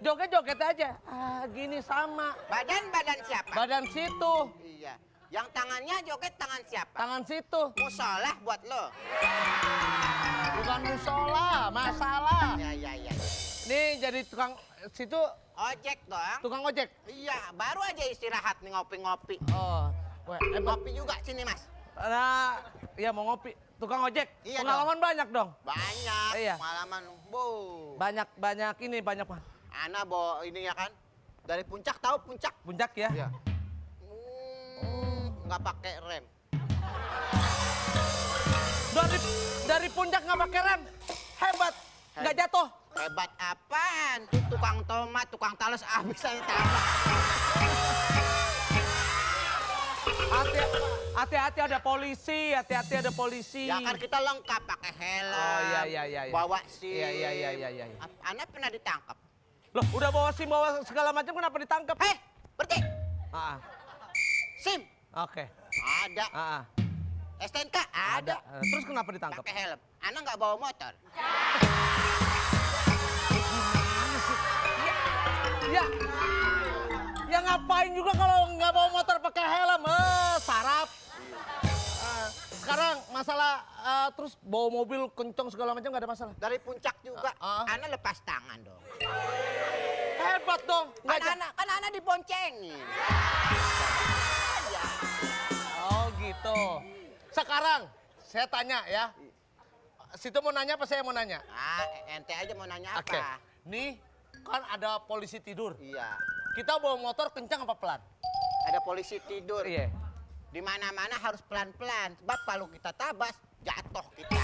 joget-joget aja. Ah, gini sama. Badan siapa? Badan situ, Iya. Yang tangannya joget tangan siapa? tangan situ. Musolah buat lo. Bukan musola, masalah. Ya. Nih jadi tukang situ, Ojek dong. tukang ojek. Iya, baru aja istirahat nih ngopi-ngopi. Oh, weh, Ngopi juga sini mas. nah, ya mau ngopi. Tukang ojek, Iya pengalaman banyak dong. Banyak. Iya. Pengalaman. Bu. Banyak ini, banyak Pak. Ana bawa ini ya kan. Dari puncak tahu puncak? Puncak ya. Iya. Nggak pakai rem. Dari puncak nggak pakai rem, hebat, nggak jatuh. Hebat apaan? Tuh tukang tomat, tukang talas habis saya tamat. Hati-hati ada polisi, hati-hati ada polisi. Ya kan kita lengkap pakai helm. Oh iya. Bawa SIM. Iya. Ana pernah ditangkap. Loh, udah bawa SIM, bawa segala macam, kenapa ditangkap? Hei, berhenti. Ah, SIM oke. ada. Ah, STNK ada. Terus kenapa ditangkap? Pakai helm. Ana nggak bawa motor. Ya ngapain juga kalau nggak bawa motor pakai helm? Sarap. Sekarang masalah terus bawa mobil kenceng segala macam nggak ada masalah. Dari puncak juga. Ah. Ana lepas tangan dong. Hebat dong. Nggak Kan Ana diboncengin. Oh gitu. Sekarang saya tanya ya. Situ mau nanya apa saya mau nanya? Ah, ente aja mau nanya apa? Oke. Nih kan ada polisi tidur. Iya. Kita bawa motor kencang apa pelan? Ada polisi tidur. Iya. Di mana-mana harus pelan-pelan. Sebab kalau kita tabas, jatuh kita.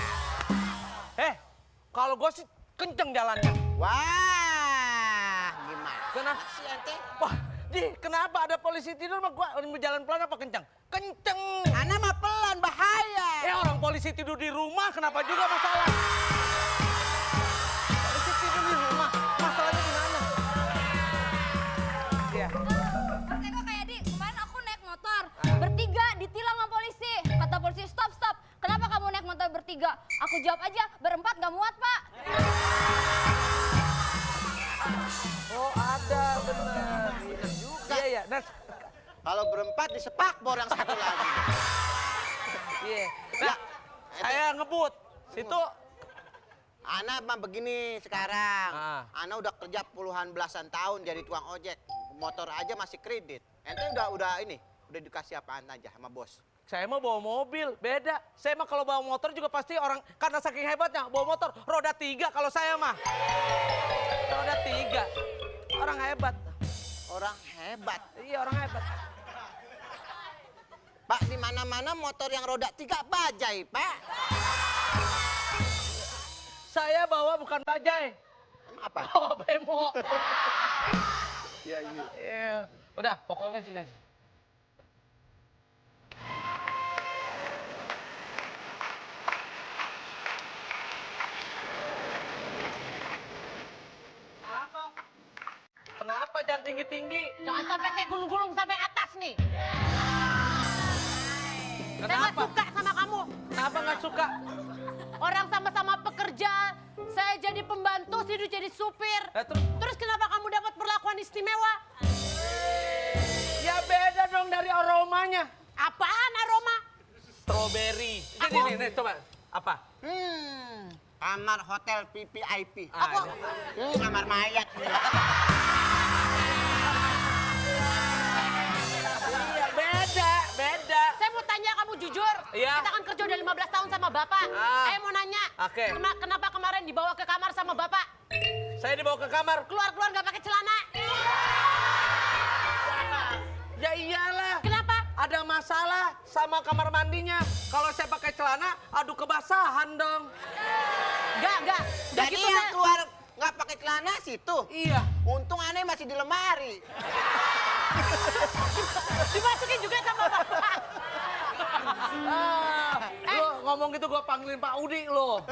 Kalau gue sih kenceng jalannya. Wah, gimana? Kenapa? Si ente? Wah, kenapa ada polisi tidur mah gua mau jalan pelan apa kencang? Kenceng. Ana mah pelan, bahaya. Orang polisi tidur di rumah kenapa juga masalah? Polisi tidur di rumah, masalahnya di mana? Iya. Mas Eko kayak di kemarin aku naik motor bertiga ditilang sama polisi. Kata polisi stop. Kenapa kamu naik motor bertiga? Aku jawab aja berempat nggak muat pak. Oh ada benar. Iya. Nah, Kalau berempat disepak bor yang satu lagi. iya. Nah, saya ngebut. Situ. Ana mah begini sekarang. Ah. Ana udah kerja puluhan belasan tahun jadi tukang ojek. Motor aja masih kredit. Ente udah dikasih apaan aja sama bos? Saya mah bawa mobil, beda. Saya mah kalau bawa motor juga pasti orang, karena saking hebatnya, bawa motor roda 3 kalau saya mah. Roda 3. Orang hebat. Orang hebat. Iya, orang hebat. Pak, di mana-mana motor yang roda 3 bajai, Pak. Saya bawa bukan bajai. Apa? Bawa bemo. Iya. Udah, pokoknya sini. Kenapa jangan tinggi-tinggi? Jangan sampai kayak gulung-gulung sampai atas nih. Saya nggak Kenapa? suka sama kamu. Kenapa nggak suka? Orang sama-sama pekerja, saya jadi pembantu, Sidu jadi supir. Terus kenapa kamu dapat perlakuan istimewa? Ya beda dong dari aromanya. Apaan aroma? Strawberry. Jadi nih, coba. Apa? Kamar hotel VVIP. Ah, Kamar mayat. Iya, beda. Saya mau tanya kamu jujur. Iya. Kita kan kerja udah 15 tahun sama Bapak. Ah. Saya mau nanya. Oke. Kenapa kemarin dibawa ke kamar sama Bapak? Saya dibawa ke kamar. Keluar-keluar nggak pakai celana. Ya iyalah. Kenapa? Ada masalah sama kamar mandinya. Kalau saya pakai celana, aduh kebasahan dong. Enggak. Udah Jadi gitu yang saya. keluar nggak pakai celana situ. Iya. Untung aneh masih di lemari. Dimasukin juga sama Bapak. Lo ngomong gitu gue panggilin Pak Udi lo.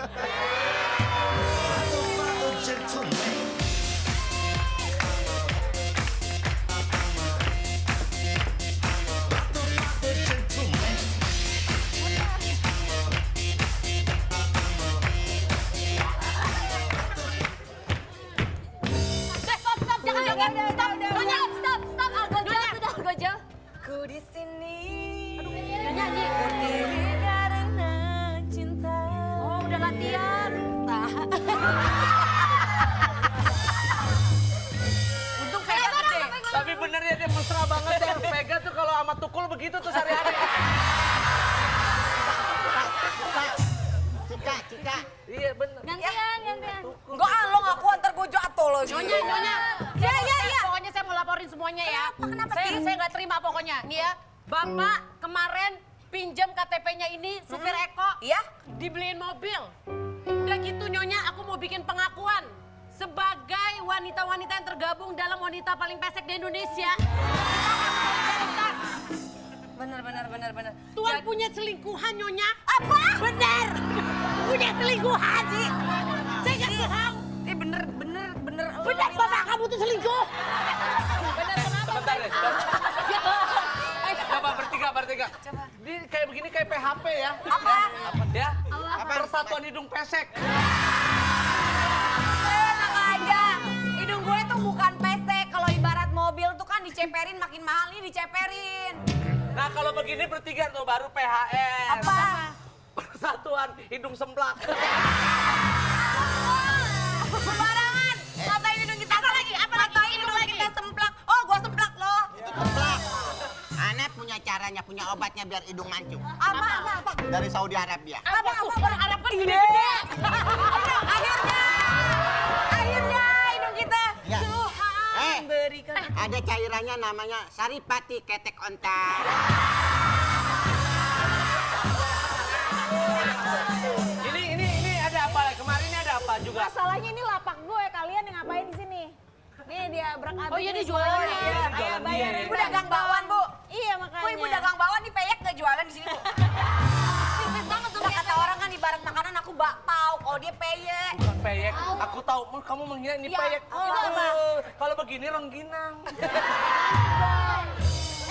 Stop, jangan joget. Stop. Nyonya, Stop. Algojo, sudah Algojo. Ku di sini. Udah nyanyi. Berdiri karena cinta. Oh, udah latihan. Untung saya gede. Tapi bener ya dia mesra banget ya. Vega tuh kalau sama Tukul begitu tuh sehari-hari. Cika. Iya bener. Gantian. Enggak lo ngaku antar gue jatuh lo. Nyonya. Ya. Pokoknya saya mau laporin semuanya ya. Kenapa Saya nggak terima pokoknya. Nih ya, Bapak kemarin pinjam KTP-nya ini supir Eko. Iya? Dibeliin mobil. Udah gitu Nyonya, aku mau bikin pengakuan. Sebagai wanita-wanita yang tergabung dalam wanita paling pesek di Indonesia. Bener. Tuan punya selingkuhan Nyonya. Apa? Bener. Punya selingkuhan sih. Saya nggak bohong. Bener. Bener bapak kamu tuh selingkuh. Sebentar deh. Coba bertiga. Ini kayak begini kayak PHP ya. Apa? Ya. Persatuan hidung pesek. Enak aja. Hidung gue tuh bukan pesek. Kalau ibarat mobil tuh kan diceperin makin mahal nih diceperin. Nah kalau begini bertiga tuh baru PHS. Apa? Persatuan hidung semplak. Sembarangan. Ngatain hidung kita. Apa lagi? Ngatain hidung kita semplak. Oh, gua semplak lo. Semplak. Aneh punya caranya, punya obatnya biar hidung mancung. Apa? Dari Saudi Arabia. Apa? Orang Arab kan gede-gede. Akhirnya hidung kita. Ya. Tuhan berikan. Ada cairannya namanya Saripati Ketek Onta. Ini ada apa? Kemarin ini ada apa juga? Masalahnya ini lapak gue, kalian yang ngapain di sini? Nih dia berak-abrik. Oh iya, dia jualan ya. Ayo Jualan bayar. dia. Ibu dagang bakwan, Bu. Iya makanya. Kok ibu dagang bakwan di peyek nggak jualan di sini, Bu? Tipis banget tuh. Kata orang kan ibarat makanan aku bakpao, kalau dia peyek. Bukan peyek. Aku tahu kamu mengira ini Ya, peyek. itu apa? Kalau begini rengginang.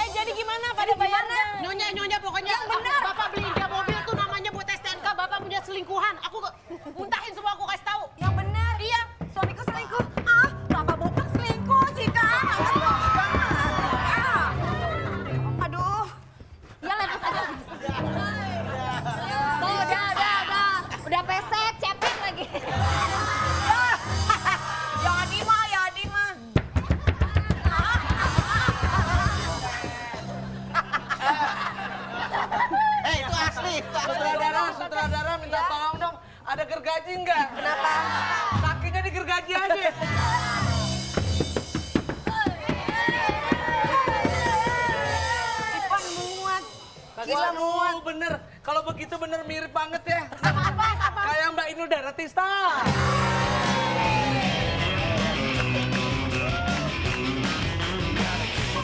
Jadi gimana pada bayarnya? Nyonya pokoknya Yang benar. Bapak beliin dia mobil tuh namanya buat STNK. Bapak punya selingkuhan. Aku muntahin semua, aku kasih tahu. Yang benar. Iya. Suamiku selingkuh. Ah, bapak bapak selingkuh, Cika. Aduh. Ya lepas aja. digergaji enggak? Kenapa? Kakinya digergaji aja. Cipan muat. Gila muat. Bener. Kalau begitu bener mirip banget ya. Kayak Mbak Inul Daratista.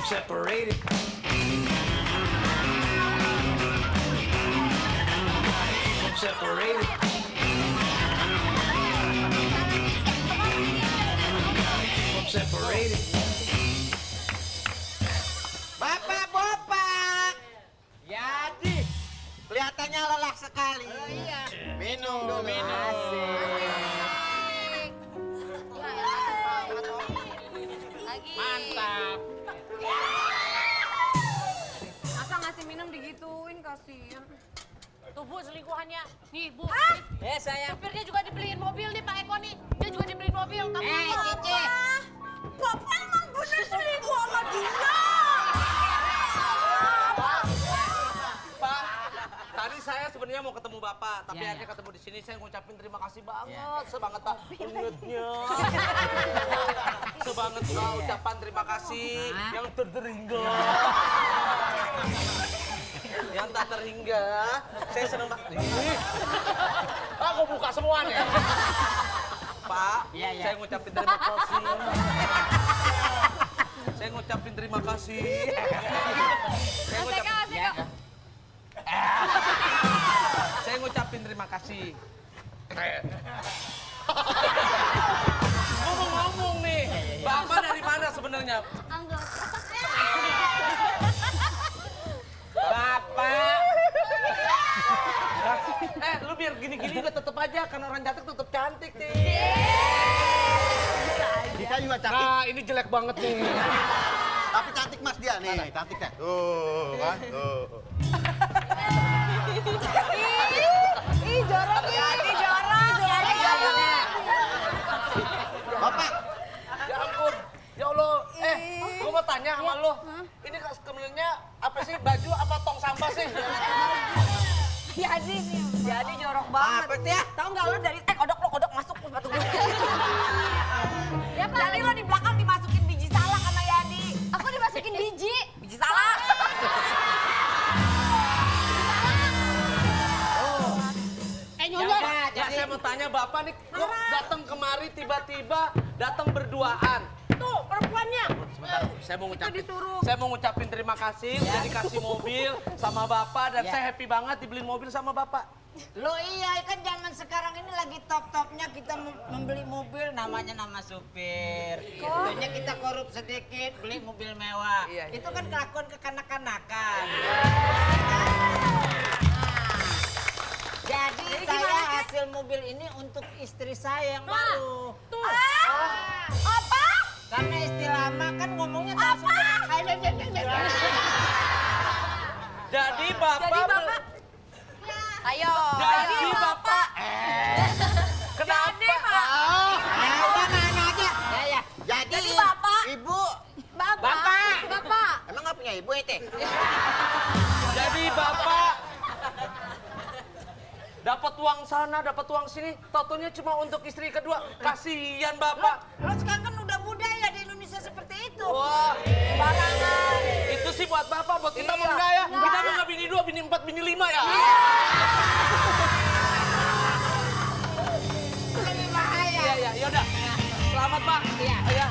Separated. Separated. Separated. Bapak. Jadi, kelihatannya lelah sekali. Iya. Minum dulu. Mantap. Masa ngasih minum digituin, kasihan. Tuh Bu selingkuhannya. Nih Bu. Sayang. Supirnya juga dibeliin mobil nih Pak Eko nih. Dia juga dibeliin mobil. Kamu Cici. Bapak emang bener selingkuh sama dia. Pak, tadi saya sebenarnya mau ketemu Bapak, tapi Ya, akhirnya ya. ketemu di sini saya ngucapin terima kasih banget, sebanget Pak ingetnya. Sebanget Pak ucapan terima kasih yang terhingga. Yang tak terhingga, saya senang Pak. Aku buka semua nih. Pak, Iya, iya. saya ngucapin terima kasih. Saya ngucapin terima kasih. Saya ngucapin, saya ngucapin terima kasih. Ngomong-ngomong nih, Bapak dari mana sebenarnya? Anggota. Bapak. Lu biar gini-gini juga tetep aja, kan orang cantik tetep cantik nih. Kita juga cantik. Nah, ini jelek banget nih. Tapi cantik Mas dia nih, cantik kan? Tuh, kan? Tuh. Ih, jorok nih. Jorok. Bapak, Ya ampun, ya Allah. Gua mau tanya sama lo. Ini sebenarnya apa sih, baju apa tong sampah sih? Jadi jorok banget. apa sih ya? Tahu nggak lo dari kodok masuk ke sepatu gue. Ya Pak, Jadi lo di belakang dimasukin biji salak sama Yadi. aku dimasukin biji. Biji salak. Nyonya. Ya, saya mau tanya Bapak nih, kok datang kemari tiba-tiba datang berduaan? Tuh perempuannya. Saya mau ngucapin terima kasih udah dikasih mobil sama Bapak dan saya happy banget dibeliin mobil sama Bapak. lo iya kan zaman sekarang ini lagi top-topnya kita membeli mobil namanya nama supir. Tentunya kita korup sedikit beli mobil mewah. Iya, iya. Itu kan kelakuan kekanak-kanakan. Jadi saya hasil mobil ini untuk istri saya yang baru. Tuh. Apa? Karena istri lama kan ngomongnya tak Jadi Bapak, Ayo. Jadi Bapak, kenapa? udah mana aja. Ya. Jadi Bapak. Ibu, Bapak. emang nggak punya ibu ete? Jadi Bapak dapat uang sana, dapat uang sini, totonya cuma untuk istri kedua. Kasihan Bapak. Lo sekarang kan udah budaya di Indonesia seperti itu. Wah, Barangan. itu sih buat Bapak, buat kita mau enggak ya? Kita mau nggak bini 2, bini 4, bini 5 ya? Lebih bahaya. Iya, yaudah. Selamat Pak. Iya.